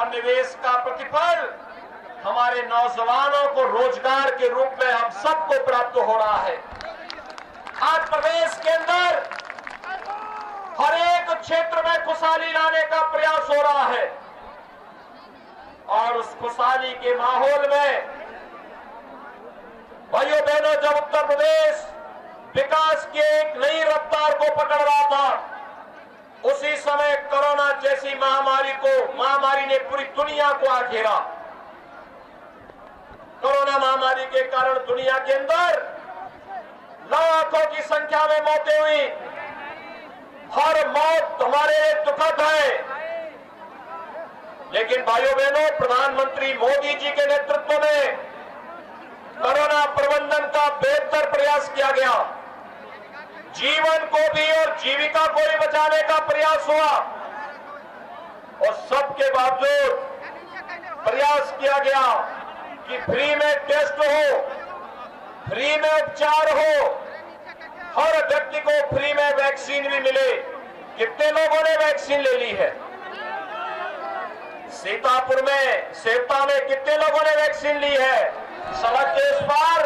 हर निवेश का प्रतिफल हमारे नौजवानों को रोजगार के रूप में हम सबको प्राप्त हो रहा है। आज प्रदेश के अंदर हर एक क्षेत्र में खुशहाली लाने का प्रयास हो रहा है और उस खुशहाली के माहौल में भाइयों बहनों, जब उत्तर प्रदेश विकास की एक नई रफ्तार को पकड़ रहा था, उसी समय कोरोना जैसी महामारी ने पूरी दुनिया को घेरा। कोरोना महामारी के कारण दुनिया के अंदर लाखों की संख्या में मौतें हुई। हर मौत हमारे लिए दुखद है, लेकिन भाइयों बहनों, प्रधानमंत्री मोदी जी के नेतृत्व में कोरोना प्रबंधन का बेहतर प्रयास किया गया। जीवन को भी और जीविका को भी बचाने का प्रयास हुआ और सबके बावजूद प्रयास किया गया कि फ्री में टेस्ट हो, फ्री में उपचार हो, हर व्यक्ति को फ्री में वैक्सीन भी मिले। कितने लोगों ने वैक्सीन ले ली है? सीतापुर में, सेवता में कितने लोगों ने वैक्सीन ली है? सड़क के इस पार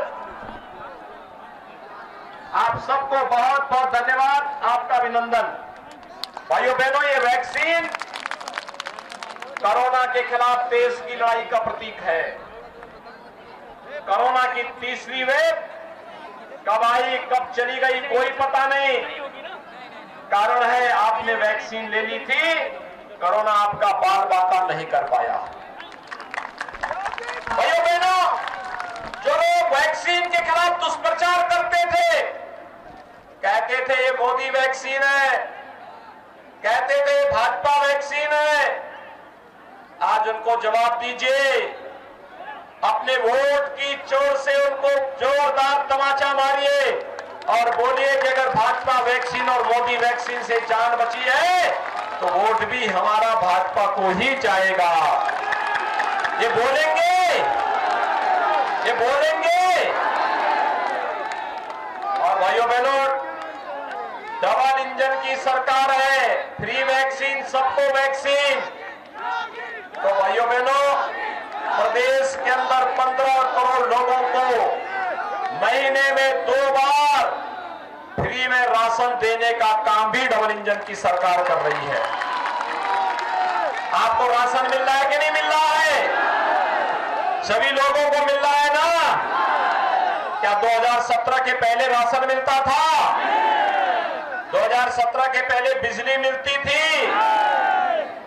आप सबको बहुत बहुत धन्यवाद, आपका अभिनंदन। भाइयों बहनों, ये वैक्सीन कोरोना के खिलाफ देश की लड़ाई का प्रतीक है। कोरोना की तीसरी वेव कब आई, कब चली गई, कोई पता नहीं। कारण है आपने वैक्सीन ले ली थी, कोरोना आपका बाल बाका नहीं कर पाया। भाइयों बहनों, जो लोग वैक्सीन के खिलाफ दुष्प्रचार करते थे, कहते थे ये मोदी वैक्सीन है, कहते थे ये भाजपा वैक्सीन है, आज उनको जवाब दीजिए। अपने वोट की चोट से उनको जोरदार तमाचा मारिए और बोलिए कि अगर भाजपा वैक्सीन और मोदी वैक्सीन से जान बची है तो वोट भी हमारा भाजपा को ही जाएगा। ये बोलेंगे, ये बोलेंगे। और भाइयों बहनों, डबल इंजन की सरकार है, फ्री वैक्सीन, सबको वैक्सीन। तो भाइयों बहनों, प्रदेश के अंदर 15 करोड़ लोगों को महीने में 2 बार फ्री में राशन देने का काम भी डबल इंजन की सरकार कर रही है। आपको राशन मिल रहा है कि नहीं मिल रहा है? सभी लोगों को मिल रहा है ना? क्या 2017 के पहले राशन मिलता था? 2017 के पहले बिजली मिलती थी?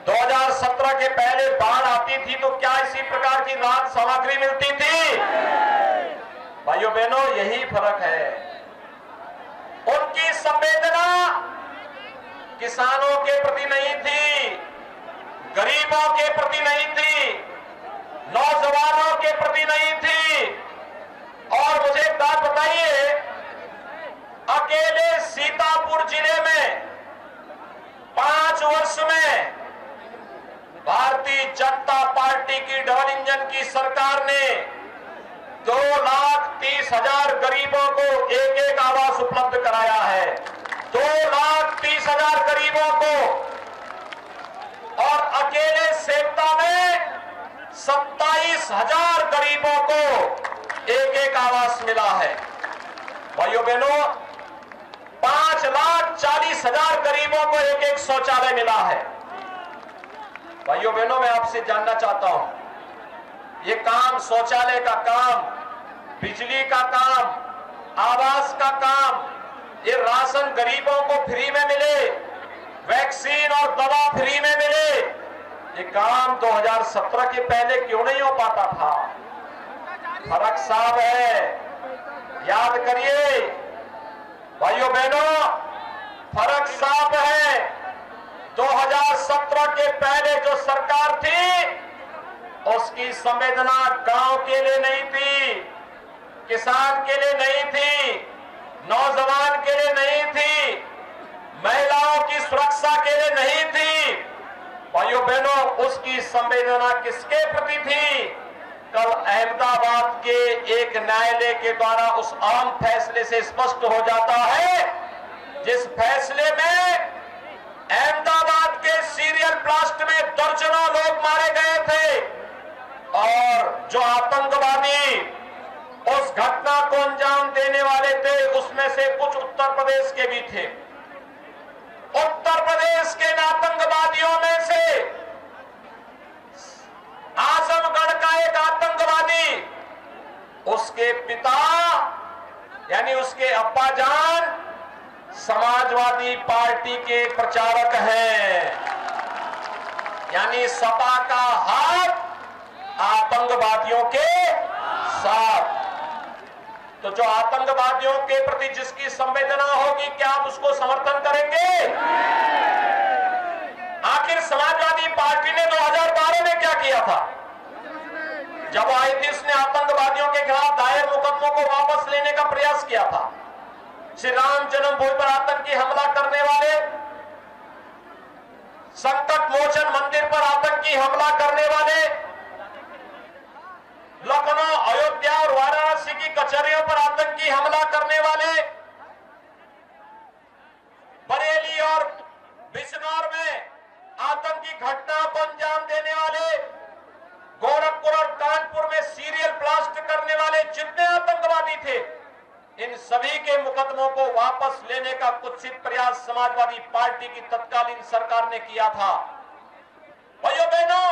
2017 के पहले बाढ़ आती थी तो क्या इसी प्रकार की राहत सामग्री मिलती थी? भाइयों बहनों, यही फर्क है। उनकी संवेदना किसानों के प्रति नहीं थी, गरीबों के प्रति नहीं थी, नौजवानों के प्रति नहीं थी। और मुझे एक बात बताइए, अकेले सीतापुर जिले में 5 वर्ष में भारतीय जनता पार्टी की डबल इंजन की सरकार ने 2,30,000 गरीबों को एक आवास उपलब्ध कराया है। 2,30,000 गरीबों को। और अकेले सेवता में 27,000 गरीबों को एक आवास मिला है। भाइयों बहनों, 5,40,000 गरीबों को एक शौचालय मिला है। भाइयों बहनों, मैं आपसे जानना चाहता हूं, ये काम, शौचालय का काम, बिजली का काम, आवास का काम, ये राशन गरीबों को फ्री में मिले, वैक्सीन और दवा फ्री में मिले, ये काम 2017 के पहले क्यों नहीं हो पाता था? फर्क साफ है, याद करिए भाइयों बहनों, फर्क साफ है। 2017 के पहले जो सरकार थी, उसकी संवेदना गांव के लिए नहीं थी, किसान के लिए नहीं थी, नौजवान के लिए नहीं थी, महिलाओं की सुरक्षा के लिए नहीं थी। भाइयों बहनों, उसकी संवेदना किसके प्रति थी? कल अहमदाबाद के एक न्यायालय के द्वारा उस अहम फैसले से स्पष्ट हो जाता है, जिस फैसले में अहमदाबाद के सीरियल ब्लास्ट में दर्जनों लोग मारे गए थे। जो आतंकवादी उस घटना को अंजाम देने वाले थे, उसमें से कुछ उत्तर प्रदेश के भी थे। उत्तर प्रदेश के आतंकवादियों में से आजमगढ़ का एक आतंकवादी, उसके पिता यानी उसके अब्बाजान समाजवादी पार्टी के प्रचारक हैं, यानी सपा का हाथ आतंकवादियों के साथ। तो जो आतंकवादियों के प्रति जिसकी संवेदना होगी, क्या आप उसको समर्थन करेंगे? आखिर समाजवादी पार्टी ने 2012 में क्या किया था? जब आई थी, उसने आतंकवादियों के खिलाफ दायर मुकदमों को वापस लेने का प्रयास किया था। श्री राम जन्मभूमि पर आतंकी हमला करने वाले, संकट मोचन मंदिर पर आतंकी हमला करने वाले, लखनऊ, अयोध्या और वाराणसी की कचहरियों पर आतंकी हमला करने वाले, बरेली और बिजनौर में आतंकी घटनाओं को अंजाम देने वाले, गोरखपुर और कानपुर में सीरियल ब्लास्ट करने वाले जितने आतंकवादी थे, इन सभी के मुकदमों को वापस लेने का कुत्सित प्रयास समाजवादी पार्टी की तत्कालीन सरकार ने किया था। भाइयों बहनों,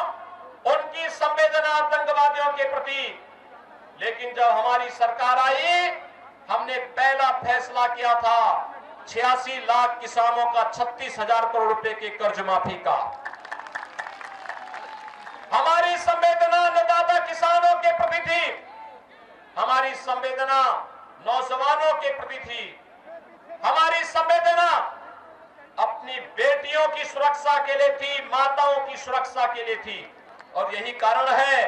उनकी संवेदना आतंकवादियों के प्रति, लेकिन जब हमारी सरकार आई, हमने पहला फैसला किया था 86 लाख किसानों का 36,000 करोड़ रुपए के कर्ज माफी का। हमारी संवेदना अन्नदाता किसानों के प्रति थी, हमारी संवेदना नौजवानों के प्रति थी, हमारी संवेदना अपनी बेटियों की सुरक्षा के लिए थी, माताओं की सुरक्षा के लिए थी। और यही कारण है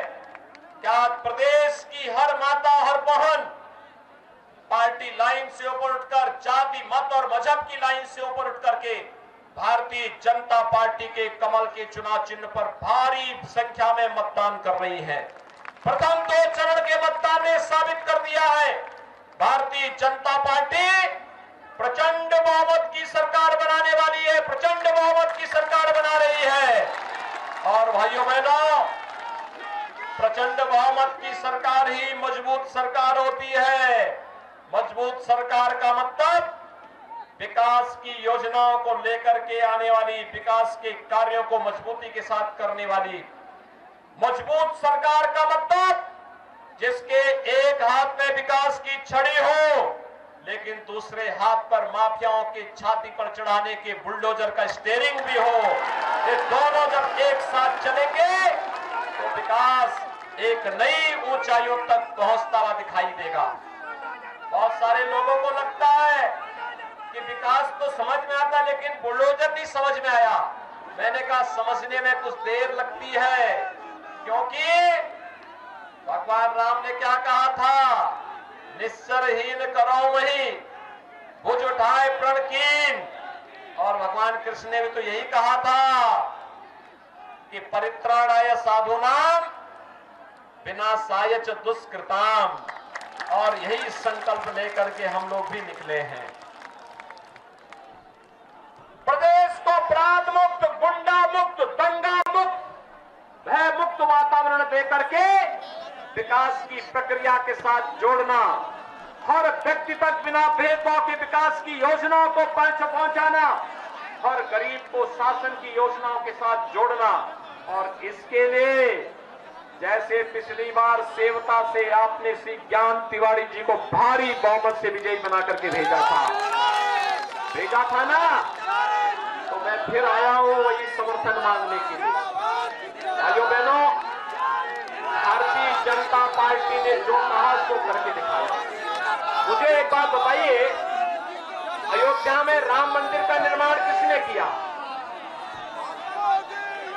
कि आज प्रदेश की हर माता, हर बहन पार्टी लाइन से ऊपर उठकर, जाति, मत और मजहब की लाइन से ऊपर उठ करके भारतीय जनता पार्टी के कमल के चुनाव चिन्ह पर भारी संख्या में मतदान कर रही है। प्रथम 2 चरण के मतदान ने साबित कर दिया है, भारतीय जनता पार्टी प्रचंड बहुमत की सरकार बनाने वाली है, प्रचंड बहुमत की सरकार बना रही है। और भाइयों बहनों, प्रचंड बहुमत की सरकार ही मजबूत सरकार होती है। मजबूत सरकार का मतलब विकास की योजनाओं को लेकर के आने वाली, विकास के कार्यों को मजबूती के साथ करने वाली। मजबूत सरकार का मतलब जिसके एक हाथ में विकास की छड़ी हो, लेकिन दूसरे हाथ पर माफियाओं की छाती पर चढ़ाने के बुलडोजर का स्टीयरिंग भी हो। ये दोनों जब एक साथ चलेंगे तो विकास एक नई ऊंचाइयों तक पहुंचता हुआ दिखाई देगा। बहुत सारे लोगों को लगता है कि विकास तो समझ में आता, लेकिन बुलडोजर नहीं समझ में आया। मैंने कहा समझने में कुछ देर लगती है, क्योंकि भगवान राम ने क्या कहा था? निस्सरहीन करो वही, भुज उठाए प्रण कीन। और भगवान कृष्ण ने भी तो यही कहा था कि परित्राणाय साधूनाम विनाशाय च दुष्कृताम। और यही संकल्प लेकर के हम लोग भी निकले हैं। प्रदेश को अपराध मुक्त, गुंडा मुक्त, दंगा मुक्त, भय मुक्त वातावरण देकर के विकास की प्रक्रिया के साथ जोड़ना, हर व्यक्ति तक बिना भेदभाव के विकास की योजनाओं को पहुंचाना, हर गरीब को शासन की योजनाओं के साथ जोड़ना। और इसके लिए जैसे पिछली बार सेवता से आपने श्री ज्ञान तिवारी जी को भारी बहुमत से विजयी बना करके भेजा था ना, तो मैं फिर आया हूं वही समर्थन मांगने के लिए। भाइयों बहनों, भारतीय जनता पार्टी ने जो कहा उसको करके दिखाया। मुझे एक बात बताइए, अयोध्या में राम मंदिर का निर्माण किसने किया?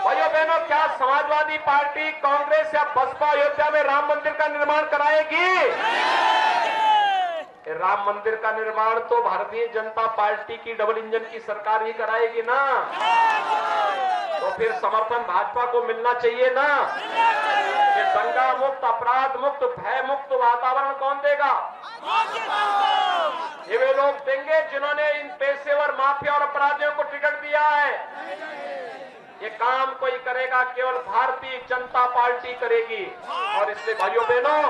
भाइयों बहनों, क्या समाजवादी पार्टी, कांग्रेस या बसपा अयोध्या में राम मंदिर का निर्माण कराएगी? राम मंदिर का निर्माण तो भारतीय जनता पार्टी की डबल इंजन की सरकार ही कराएगी ना, तो फिर समर्थन भाजपा को मिलना चाहिए ना। ये दंगा मुक्त, अपराध मुक्त, भय मुक्त वातावरण कौन देगा? ये वे लोग देंगे जिन्होंने इन पेशेवर माफिया और अपराधियों को टिकट दिया है। ये काम कोई करेगा केवल भारतीय जनता पार्टी करेगी। और इसलिए भाइयों बहनों,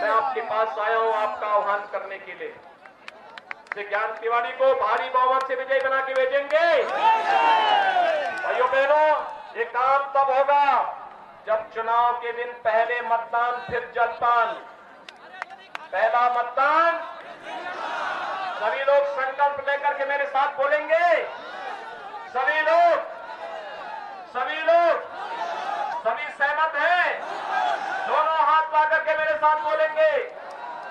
मैं आपके पास आया हूं आपका आह्वान करने के लिए। ज्ञान तिवारी को भारी बहुमत से विजयी बना के भेजेंगे। भाइयों बहनों, ये काम तब होगा जब चुनाव के दिन पहले मतदान फिर जलपान। पहला मतदान, सभी लोग संकल्प लेकर के मेरे साथ बोलेंगे। सभी लोग सभी सहमत हैं? दोनों हाथ ला करके मेरे साथ बोलेंगे।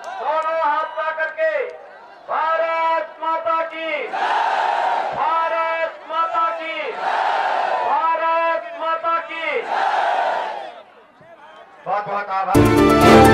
दोनों हाथ ला करके भारत माता की, भारत माता की, भारत माता की। बहुत बहुत आभार।